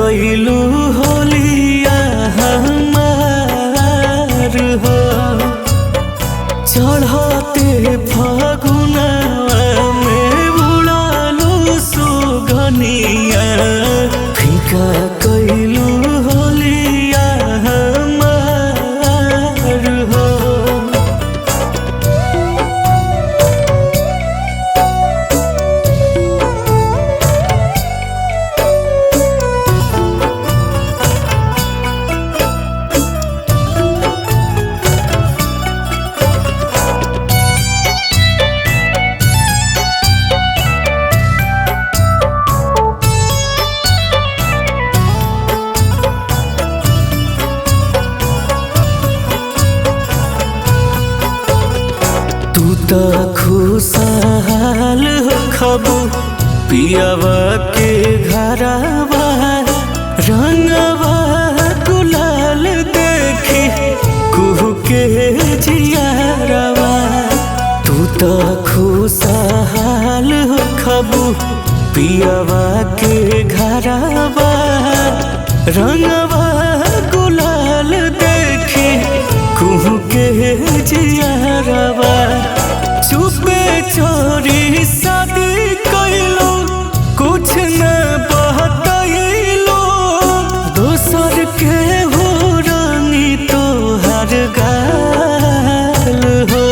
कैलू होलिया हमार हो। चढ़ते फागुनवा में उड़ालू सुगनिया फीका कैलू होलिया हमार हो। तो खुशहाल हो खबू पियावा के घरवा रंगवा गुलाल देखी कुहू के जियारवा। तू तो खुशहाल हो खबू पियावा के घरवा रंगवा गुलाल देखी कुहू के जियारवा। चुपे चोरी शादी कैलो कुछ न बतैलो दोसर के हो रानी तोहर गाल हो।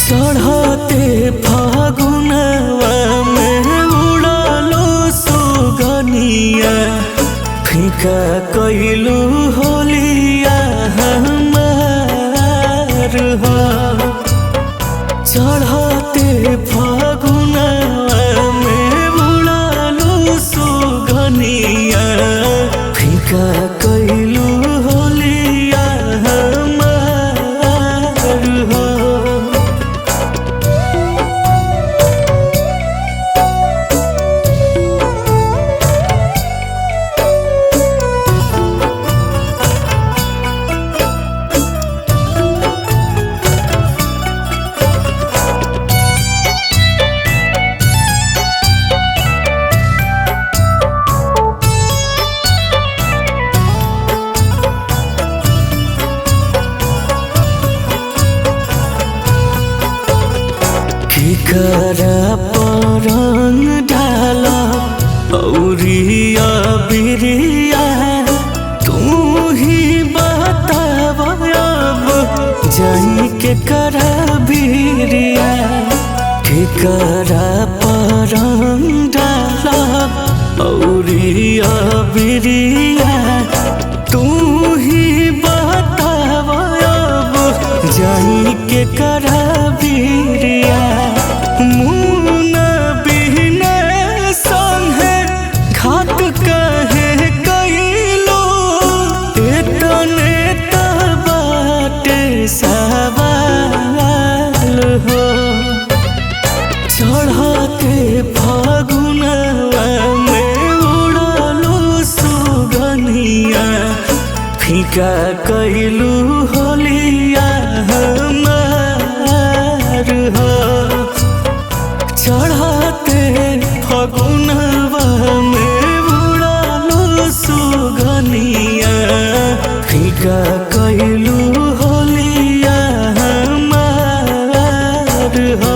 चढ़ते फागुनवा में उड़ालो सुगनिया फीका कैलू होलिया हमार हो। चढ़ते फागुनवा में उड़ालू सुगनिया फीका कैलू होलिया हमार हो। करा परंग डाला औरिया बिरिया तू ही बताव अब जाई के करा बिरिया के करा परंग डाला औरिया बिरिया तू ही बताव अब जाई के करा बिरिया। मुना बिहने संगे घाट कहे कैलो एतने बाटे सवाल हो। चढ़ते फागुनवा में उड़ालो सुगनिया फीका कैलू होलिया हमार हो। चढ़ते फागुनवा में उड़ालो सुगनिया फीका कैलू होलिया हमार हो।